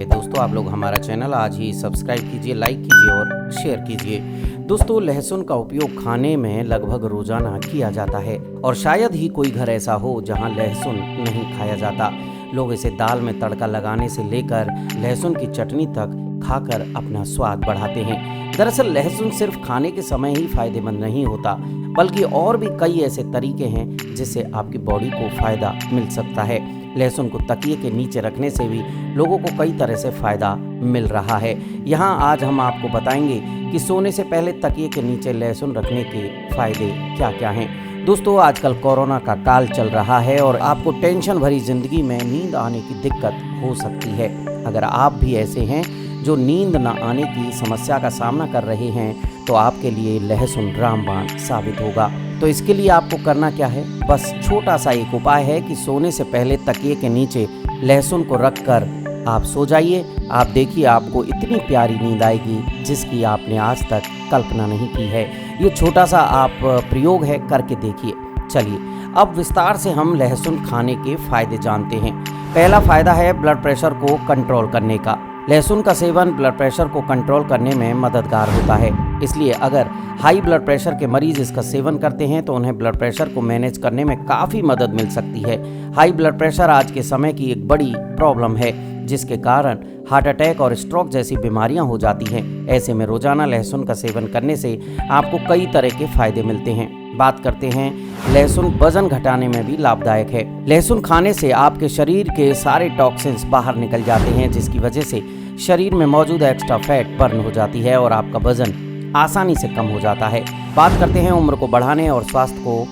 दोस्तों आप लोग हमारा चैनल आज ही सब्सक्राइब कीजिए, लाइक कीजिए और शेयर कीजिए। दोस्तों लहसुन का उपयोग खाने में लगभग रोजाना किया जाता है और शायद ही कोई घर ऐसा हो जहां लहसुन नहीं खाया जाता। लोग इसे दाल में तड़का लगाने से लेकर लहसुन की चटनी तक खाकर अपना स्वाद बढ़ाते हैं। दरअसल लहसुन सिर्फ खाने के समय ही फायदेमंद नहीं होता, बल्कि और भी कई ऐसे तरीके हैं जिससे आपकी बॉडी को फायदा मिल सकता है। लहसुन को तकिए के नीचे रखने से भी लोगों को कई तरह से फ़ायदा मिल रहा है। यहाँ आज हम आपको बताएंगे कि सोने से पहले तकिए के नीचे लहसुन रखने के फ़ायदे क्या क्या हैं। दोस्तों आजकल कोरोना का काल चल रहा है और आपको टेंशन भरी ज़िंदगी में नींद आने की दिक्कत हो सकती है। अगर आप भी ऐसे हैं जो नींद न आने की समस्या का सामना कर रहे हैं तो आपके लिए लहसुन रामबाण साबित होगा। तो इसके लिए आपको करना क्या है, बस छोटा सा एक उपाय है कि सोने से पहले तकिए के नीचे लहसुन को रखकर आप सो जाइए। आप देखिए आपको इतनी प्यारी नींद आएगी जिसकी आपने आज तक कल्पना नहीं की है। ये छोटा सा आप प्रयोग है, करके देखिए। चलिए अब विस्तार से हम लहसुन खाने के फायदे जानते हैं। पहला फायदा है ब्लड प्रेशर को कंट्रोल करने का। लहसुन का सेवन ब्लड प्रेशर को कंट्रोल करने में मददगार होता है, इसलिए अगर हाई ब्लड प्रेशर के मरीज इसका सेवन करते हैं तो उन्हें ब्लड प्रेशर को मैनेज करने में काफ़ी मदद मिल सकती है। हाई ब्लड प्रेशर आज के समय की एक बड़ी प्रॉब्लम है जिसके कारण हार्ट अटैक और स्ट्रोक जैसी बीमारियां हो जाती हैं। ऐसे में रोजाना लहसुन का सेवन करने से आपको कई तरह के फायदे मिलते हैं। बात करते हैं लहसुन वजन घटाने में भी लाभदायक है। लहसुन खाने से आपके शरीर के सारे टॉक्सिन्स बाहर निकल जाते हैं जिसकी वजह से शरीर में मौजूद एक्स्ट्रा फैट बर्न हो जाती है और आपका वजन आसानी से कम हो जाता है। बात करते हैं उम्र को बढ़ाने और स्वास्थ्य को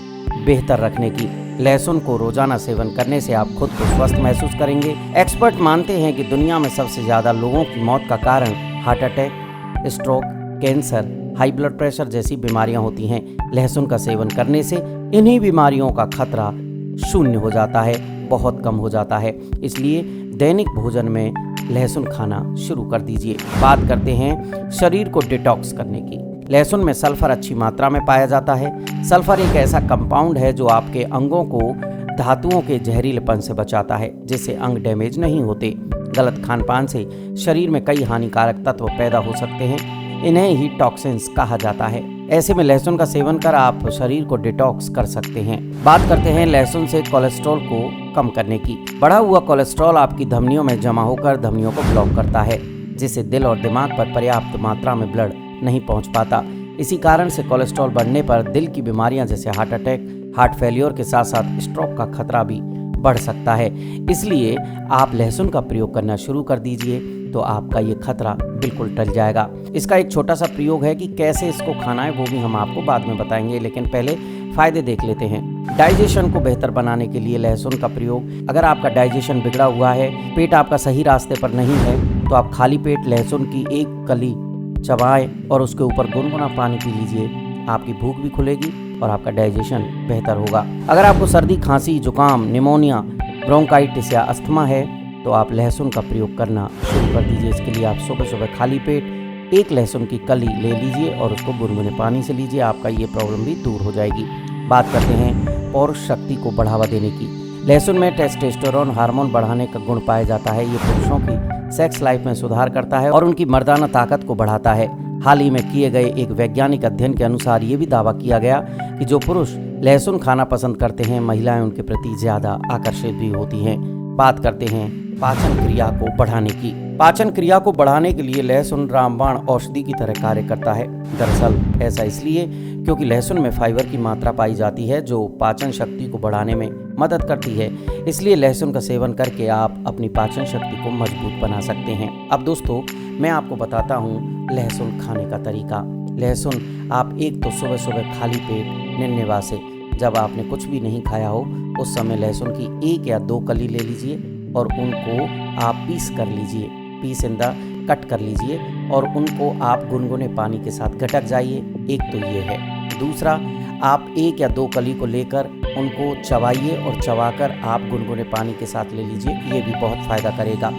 बेहतर रखने की। लहसुन को रोजाना सेवन करने से आप खुद को स्वस्थ महसूस करेंगे। एक्सपर्ट मानते हैं कि दुनिया में सबसे ज़्यादा लोगों की मौत का कारण heart attack, stroke, cancer, high blood pressure जैसी बीमारियां होती हैं। लहसुन का सेवन करने से इन्हीं बीमारियों का खतरा शून्य हो जाता है, बहुत कम हो जाता है। इसलिए दैनिक भोजन में लहसुन खाना शुरू कर दीजिए। बात करते हैं शरीर को डिटॉक्स करने की। लहसुन में सल्फर अच्छी मात्रा में पाया जाता है। सल्फर एक ऐसा कंपाउंड है जो आपके अंगों को धातुओं के जहरीलेपन से बचाता है जिससे अंग डैमेज नहीं होते। गलत खान पान से शरीर में कई हानिकारक तत्व पैदा हो सकते हैं, इन्हें ही टॉक्सिन्स कहा जाता है। ऐसे में लहसुन का सेवन कर आप शरीर को डिटॉक्स कर सकते हैं। बात करते हैं लहसुन से कोलेस्ट्रॉल को कम करने की। बढ़ा हुआ कोलेस्ट्रॉल आपकी धमनियों में जमा होकर धमनियों को ब्लॉक करता है जिससे दिल और दिमाग पर पर्याप्त मात्रा में ब्लड नहीं पहुंच पाता। इसी कारण से कोलेस्ट्रॉल बढ़ने पर दिल की बीमारियां जैसे हार्ट अटैक, हार्ट फेलियर के साथ साथ स्ट्रोक का खतरा भी बढ़ सकता है। इसलिए आप लहसुन का प्रयोग करना शुरू कर दीजिए तो आपका ये खतरा बिल्कुल टल जाएगा। इसका एक छोटा सा प्रयोग है कि कैसे इसको खाना है वो भी हम आपको बाद में बताएंगे, लेकिन पहले फायदे देख लेते हैं। डाइजेशन को बेहतर बनाने के लिए लहसुन का प्रयोग। अगर आपका डाइजेशन बिगड़ा हुआ है, पेट आपका सही रास्ते पर नहीं है, तो आप खाली पेट लहसुन की एक कली चबाएं और उसके ऊपर गुनगुना पानी पी लीजिए। आपकी भूख भी खुलेगी और आपका डाइजेशन बेहतर होगा। अगर आपको सर्दी, खांसी, जुकाम, निमोनिया, ब्रोंकाइटिस या अस्थमा है तो आप लहसुन का प्रयोग करना शुरू कर दीजिए। इसके लिए आप सुबह सुबह खाली पेट एक लहसुन की कली ले लीजिए और उसको गुनगुने पानी से लीजिए। आपका ये प्रॉब्लम भी दूर हो जाएगी। बात करते हैं पौरुष शक्ति को बढ़ावा देने की। लहसुन में टेस्टोस्टेरोन हार्मोन बढ़ाने का गुण पाया जाता है। ये पुरुषों की सेक्स लाइफ में सुधार करता है और उनकी मर्दाना ताकत को बढ़ाता है। हाल ही में किए गए एक वैज्ञानिक अध्ययन के अनुसार ये भी दावा किया गया कि जो पुरुष लहसुन खाना पसंद करते हैं, महिलाएं उनके प्रति ज्यादा आकर्षित भी होती हैं। बात करते हैं पाचन क्रिया को बढ़ाने की। पाचन क्रिया को बढ़ाने के लिए लहसुन रामबाण औषधि की तरह कार्य करता है। दरअसल ऐसा इसलिए क्योंकि लहसुन में फाइबर की मात्रा पाई जाती है जो पाचन शक्ति को बढ़ाने में मदद करती है। इसलिए लहसुन का सेवन करके आप अपनी पाचन शक्ति को मजबूत बना सकते हैं। अब दोस्तों मैं आपको बताता हूँ लहसुन खाने का तरीका। लहसुन आप एक तो सुबह सुबह खाली पेट निन्नेवा से, जब आपने कुछ भी नहीं खाया हो उस समय लहसुन की एक या दो कली ले लीजिए और उनको आप पीस कर लीजिए, पीस इन द कट कर लीजिए और उनको आप गुनगुने पानी के साथ गटक जाइए। एक तो ये है। दूसरा, आप एक या दो कली को लेकर उनको चबाइए और चबाकर आप गुनगुने पानी के साथ ले लीजिए, ये भी बहुत फ़ायदा करेगा।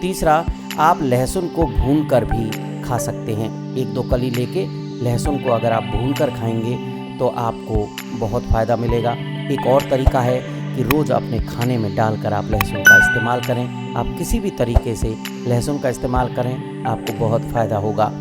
तीसरा, आप लहसुन को भून कर भी खा सकते हैं। एक दो कली लेके लहसुन को अगर आप भून कर खाएंगे तो आपको बहुत फ़ायदा मिलेगा। एक और तरीका है कि रोज़ अपने खाने में डालकर आप लहसुन का इस्तेमाल करें। आप किसी भी तरीके से लहसुन का इस्तेमाल करें, आपको बहुत फ़ायदा होगा।